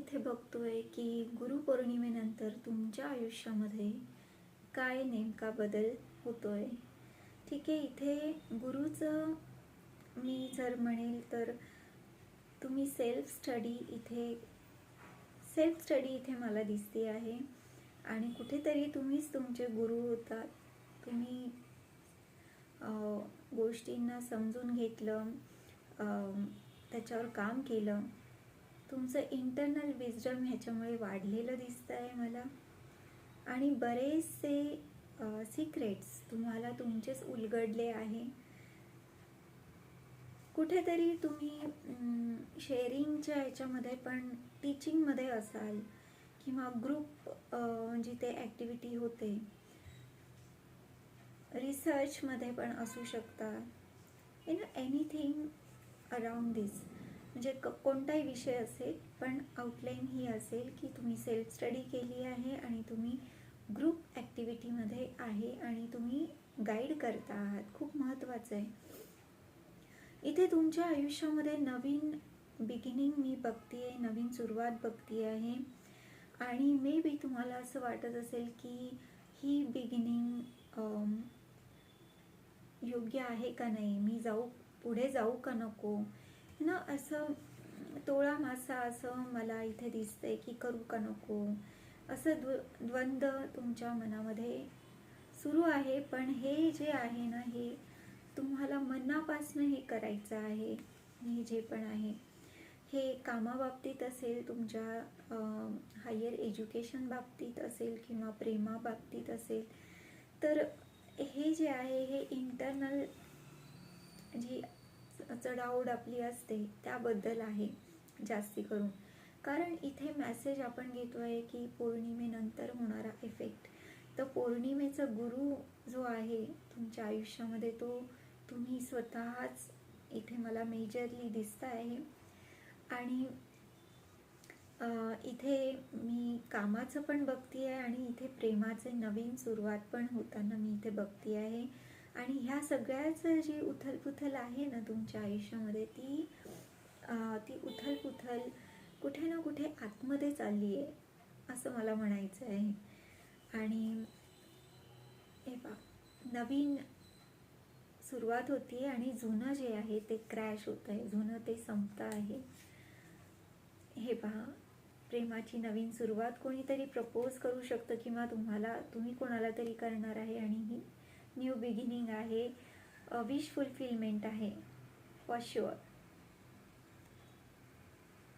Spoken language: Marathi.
इथे बघतोय की गुरुपौर्णिमेनंतर तुमच्या आयुष्यामध्ये काय नेमका बदल होतोय. ठीक आहे, इथे गुरुचं मी जर म्हणेल तर तुम्ही सेल्फ स्टडी इथे मला दिसते आहे आणि कुठेतरी तुम्हीच तुमचे गुरु होतात. तुम्ही गोष्टींना समजून घेतलं, त्याच्यावर काम केलं. तुमचं इंटरनल विजडम ह्याच्यामुळे वाढलेलं दिसतं आहे मला. आणि बरेचसे सिक्रेट्स तुम्हाला तुमचेच उलगडले आहे. कुठेतरी तुम्ही शेअरिंगच्या ह्याच्यामध्ये पण टीचिंगमध्ये असाल किंवा ग्रुप जिथे ॲक्टिव्हिटी होते, रिसर्चमध्ये पण असू शकता. एनिथिंग अराउंड दिस, म्हणजे कोणताही विषय असेल पण आउटलाईन ही असेल की तुम्ही सेल्फ स्टडी केली आहे आणि तुम्ही ग्रुप ॲक्टिव्हिटीमध्ये आहे आणि तुम्ही गाईड करता आहात. खूप महत्त्वाचं आहे. इथे तुमच्या आयुष्यामध्ये नवीन बिगिनिंग मी बघते, नवीन सुरुवात बघते आहे. आणि मे बी तुम्हाला असं वाटत असेल की ही बिगिनिंग योग्य आहे का नाही, मी पुढे जाऊ का नको ना, असं तोळा मासा असं मला इथे दिसतंय की करू का नको, असं द्वंद्व तुमच्या मनामध्ये सुरू आहे. पण हे जे आहे ना, हे तुम्हाला मनापासून हे करायचं आहे. हे जे पण आहे, हे कामाबाबतीत असेल, तुमच्या हायर एज्युकेशन बाबतीत असेल किंवा प्रेमाबाबतीत असेल, तर हे जे आहे हे इंटरनल जी चढाओढ आपली असते त्याबद्दल आहे जास्ती करून. कारण इथे मेसेज आपण घेतो आहे की पौर्णिमेनंतर होणारा इफेक्ट. तर पौर्णिमेचा गुरु जो आहे तुमच्या आयुष्यामध्ये, तो तुम्ही स्वतःच इथे मला मेजरली दिसता आहे. आणि इथे मी कामाचं पण बघते आहे आणि इथे प्रेमाचे नवीन सुरुवात पण होताना मी इथे बघते आहे. आणि ह्या सगळ्याच जी उथलपुथल आहे ना तुमच्या आयुष्यामध्ये, ती उथलपुथल कुठे ना कुठे आतमध्ये चालली आहे असं मला म्हणायचं आहे. आणि हे पहा, नवीन सुरुवात होती आणि जुनं जे आहे ते क्रॅश होत आहे, जुनं ते संपतं आहे. हे पहा, प्रेमाची नवीन सुरुवात कोणीतरी प्रपोज करू शकतं किंवा तुम्ही कोणाला तरी करणार आहे आणि ही न्यू बिगिनिंग आहे, विश फुलफिलमेंट आहे फॉर शुअर.